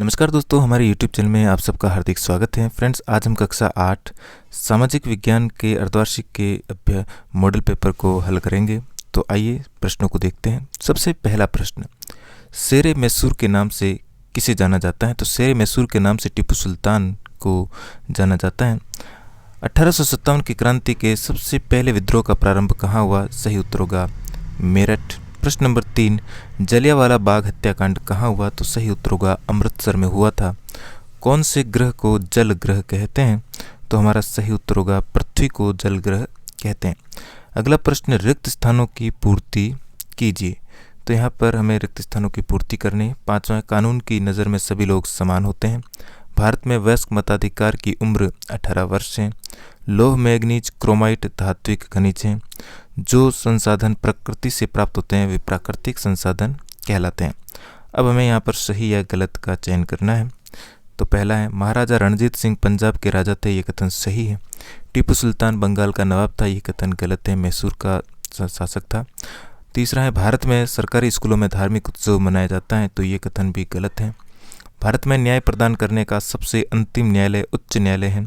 नमस्कार दोस्तों, हमारे YouTube चैनल में आप सबका हार्दिक स्वागत है। फ्रेंड्स, आज हम कक्षा 8 सामाजिक विज्ञान के अर्धवार्षिक के मॉडल पेपर को हल करेंगे। तो आइए प्रश्नों को देखते हैं। सबसे पहला प्रश्न, शेर मैसूर के नाम से किसे जाना जाता है? तो शेर मैसूर के नाम से टीपू सुल्तान को जाना जाता है। 1857 की क्रांति के सबसे पहले विद्रोह का प्रारंभ कहाँ हुआ? सही उत्तर होगा मेरठ। प्रश्न नंबर 3, जलियांवाला बाग हत्याकांड कहाँ हुआ? तो सही उत्तर होगा अमृतसर में हुआ था। कौन से ग्रह को जल ग्रह कहते हैं? तो हमारा सही उत्तर होगा पृथ्वी को जल ग्रह कहते हैं। अगला प्रश्न, रिक्त स्थानों की पूर्ति कीजिए। तो यहाँ पर हमें रिक्त स्थानों की पूर्ति करनी। पांचवा, कानून की नज़र में सभी लोग समान होते हैं। भारत में वयस्क मताधिकार की उम्र 18 वर्ष है। लौह मैग्नीज क्रोमाइट धात्विक खनिज हैं। जो संसाधन प्रकृति से प्राप्त होते हैं वे प्राकृतिक संसाधन कहलाते हैं। अब हमें यहाँ पर सही या गलत का चयन करना है। तो पहला है, महाराजा रणजीत सिंह पंजाब के राजा थे, ये कथन सही है। टीपू सुल्तान बंगाल का नवाब था, ये कथन गलत है, मैसूर का शासक था। तीसरा है, भारत में सरकारी स्कूलों में धार्मिक उत्सव मनाया जाता है, तो ये कथन भी गलत है। भारत में न्याय प्रदान करने का सबसे अंतिम न्यायालय उच्च न्यायालय है,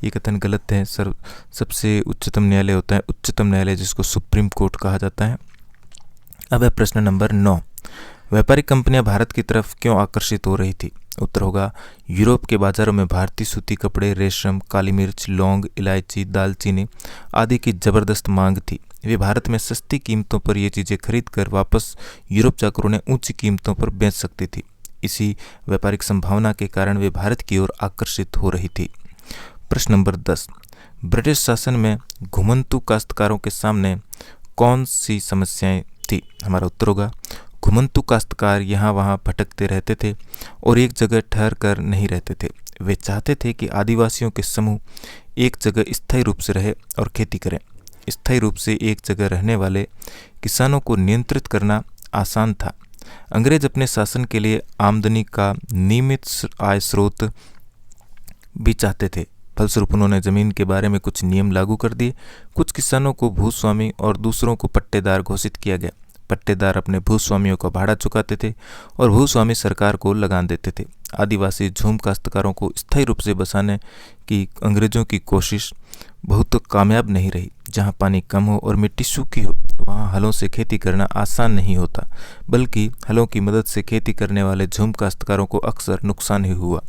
ये कथन गलत है। सबसे उच्चतम न्यायालय होता है उच्चतम न्यायालय, जिसको सुप्रीम कोर्ट कहा जाता है। अब है प्रश्न नंबर 9, व्यापारिक कंपनियां भारत की तरफ क्यों आकर्षित हो रही थी? उत्तर होगा यूरोप के बाजारों में भारतीय सूती कपड़े, रेशम, काली मिर्च, लौंग, इलायची, दालचीनी आदि की जबरदस्त मांग थी। वे भारत में सस्ती कीमतों पर ये चीज़ें खरीद कर वापस यूरोप जाकर उन्हें ऊंची कीमतों पर बेच सकती थी। इसी व्यापारिक संभावना के कारण वे भारत की ओर आकर्षित हो रही थी। प्रश्न नंबर 10, ब्रिटिश शासन में घुमंतू काश्तकारों के सामने कौन सी समस्याएं थी? हमारा उत्तर होगा घुमंतू काश्तकार यहाँ वहाँ भटकते रहते थे और एक जगह ठहर कर नहीं रहते थे। वे चाहते थे कि आदिवासियों के समूह एक जगह स्थायी रूप से रहे और खेती करें। स्थायी रूप से एक जगह रहने वाले किसानों को नियंत्रित करना आसान था। अंग्रेज अपने शासन के लिए आमदनी का नियमित आय स्रोत भी चाहते थे। फलस्वरूप उन्होंने जमीन के बारे में कुछ नियम लागू कर दिए। कुछ किसानों को भूस्वामी और दूसरों को पट्टेदार घोषित किया गया। पट्टेदार अपने भूस्वामियों का भाड़ा चुकाते थे और भूस्वामी सरकार को लगान देते थे। आदिवासी झूम काश्तकारों को स्थायी रूप से बसाने की अंग्रेजों की कोशिश बहुत कामयाब नहीं रही। जहाँ पानी कम हो और मिट्टी सूखी हो वहाँ हलों से खेती करना आसान नहीं होता, बल्कि हलों की मदद से खेती करने वाले झूम काश्तकारों को अक्सर नुकसान ही हुआ,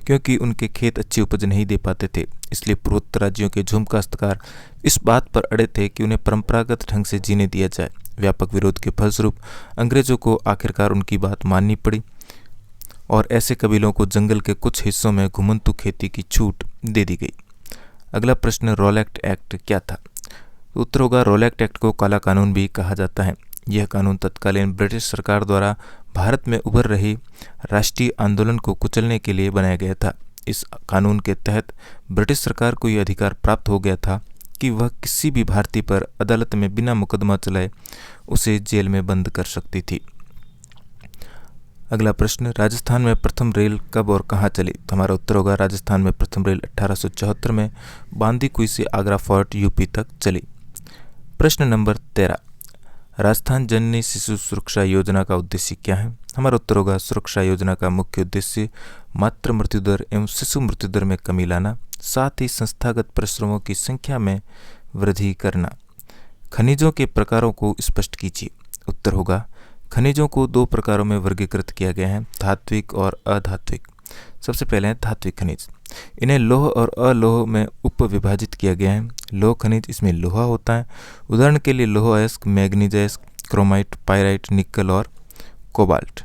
क्योंकि उनके खेत अच्छी उपज नहीं दे पाते थे। इसलिए पूर्वोत्तर राज्यों के झूम काश्तकार इस बात पर अड़े थे कि उन्हें परंपरागत ढंग से जीने दिया जाए। व्यापक विरोध के फलस्वरूप अंग्रेजों को आखिरकार उनकी बात माननी पड़ी और ऐसे कबीलों को जंगल के कुछ हिस्सों में घुमंतू खेती की छूट दे दी गई। अगला प्रश्न, रोलैक्ट एक्ट क्या था? उत्तर होगा रोलैक्ट एक्ट को काला कानून भी कहा जाता है। यह कानून तत्कालीन ब्रिटिश सरकार द्वारा भारत में उभर रही राष्ट्रीय आंदोलन को कुचलने के लिए बनाया गया था। इस कानून के तहत ब्रिटिश सरकार को यह अधिकार प्राप्त हो गया था कि वह किसी भी भारतीय पर अदालत में बिना मुकदमा चलाए उसे जेल में बंद कर सकती थी। अगला प्रश्न, राजस्थान में प्रथम रेल कब और कहाँ चली? तो हमारा उत्तर होगा राजस्थान में प्रथम रेल 1874 में बांदीकुई से आगरा फोर्ट यूपी तक चली। प्रश्न नंबर 13, राजस्थान जननी शिशु सुरक्षा योजना का उद्देश्य क्या है? हमारा उत्तर होगा सुरक्षा योजना का मुख्य उद्देश्य मातृ मृत्यु दर एवं शिशु मृत्यु दर में कमी लाना, साथ ही संस्थागत परिश्रमों की संख्या में वृद्धि करना। खनिजों के प्रकारों को स्पष्ट कीजिए। उत्तर होगा खनिजों को 2 प्रकारों में वर्गीकृत किया गया है, धात्विक और अधात्विक। सबसे पहले है धात्विक खनिज। इन्हें लौह और अलोह में उप विभाजित किया गया है। लौह खनिज, इसमें लोहा होता है। उदाहरण के लिए लौह अयस्क, मैग्नीज अयस्क, क्रोमाइट, पायराइट, निकल और कोबाल्ट।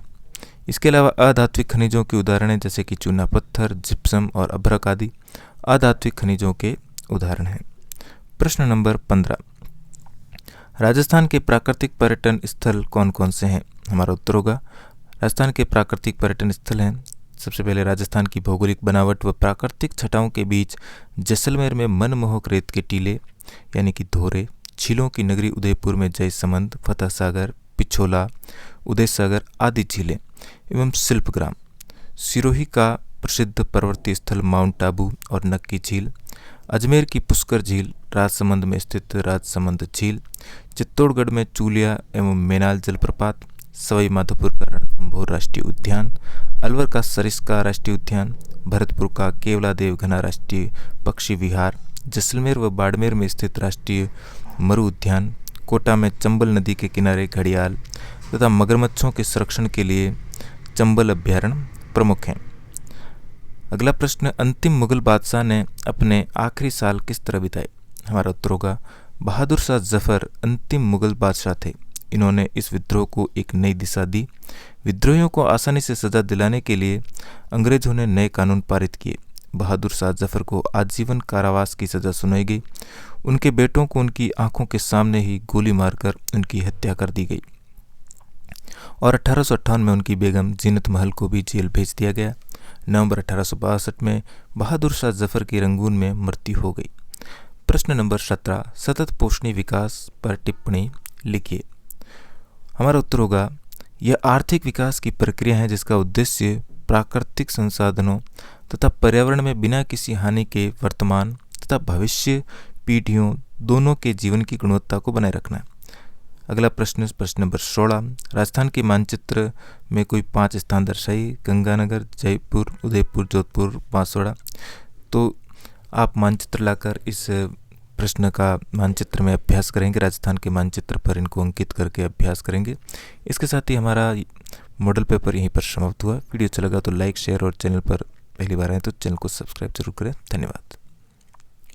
इसके अलावा अधात्विक खनिजों के उदाहरण हैं जैसे कि चूना पत्थर, जिप्सम और अभ्रक आदि अधात्विक खनिजों के उदाहरण हैं। प्रश्न नंबर 15, राजस्थान के प्राकृतिक पर्यटन स्थल कौन कौन से हैं? हमारा उत्तर होगा राजस्थान के प्राकृतिक पर्यटन स्थल हैं। सबसे पहले राजस्थान की भौगोलिक बनावट व प्राकृतिक छटाओं के बीच जैसलमेर में मनमोहक रेत के टीले यानी कि धोरे, झीलों की नगरी उदयपुर में जयसमंद, फतह सागर, पिछोला, उदय सागर आदि झीलें एवं शिल्पग्राम, सिरोही का प्रसिद्ध पर्वतीय स्थल माउंट आबू और नक्की झील, अजमेर की पुष्कर झील, राजसमंद में स्थित राजसमंद झील, चित्तौड़गढ़ में चूलिया एवं मेनाल जलप्रपात, सवाई माधोपुर का रणथंभौर राष्ट्रीय उद्यान, अलवर का सरिस्का राष्ट्रीय उद्यान, भरतपुर का केवलादेव घना राष्ट्रीय पक्षी विहार, जैसलमेर व बाड़मेर में स्थित राष्ट्रीय मरु उद्यान, कोटा में चंबल नदी के किनारे घड़ियाल तथा मगरमच्छों के संरक्षण के लिए चंबल अभ्यारण्य प्रमुख हैं। अगला प्रश्न, अंतिम मुगल बादशाह ने अपने आखिरी साल किस तरह बिताए? हमारा उत्तर होगा बहादुर शाह जफर अंतिम मुगल बादशाह थे। इन्होंने इस विद्रोह को एक नई दिशा दी। विद्रोहियों को आसानी से सजा दिलाने के लिए अंग्रेजों ने नए कानून पारित किए। बहादुर शाह जफर को आजीवन कारावास की सजा सुनाई गई। उनके बेटों को उनकी आंखों के सामने ही गोली मारकर उनकी हत्या कर दी गई और 1858 में उनकी बेगम जीनत महल को भी जेल भेज दिया गया। नवंबर 1862 में बहादुर शाह जफर की रंगून में मृत्यु हो गई। प्रश्न नंबर 17, सतत पोषणीय विकास पर टिप्पणी लिखिए। हमारा उत्तर होगा यह आर्थिक विकास की प्रक्रिया है जिसका उद्देश्य प्राकृतिक संसाधनों तथा पर्यावरण में बिना किसी हानि के वर्तमान तथा भविष्य पीढ़ियों दोनों के जीवन की गुणवत्ता को बनाए रखना है। अगला प्रश्न नंबर 16, राजस्थान के मानचित्र में कोई 5 स्थान दर्शाइए। गंगानगर, जयपुर, उदयपुर, जोधपुर, बांसवाड़ा। तो आप मानचित्र लाकर इस प्रश्न का मानचित्र में अभ्यास करेंगे। राजस्थान के मानचित्र पर इनको अंकित करके अभ्यास करेंगे। इसके साथ ही हमारा मॉडल पेपर यहीं पर समाप्त हुआ। वीडियो अच्छा लगा तो लाइक, शेयर और चैनल पर पहली बार आए तो चैनल को सब्सक्राइब जरूर करें। धन्यवाद।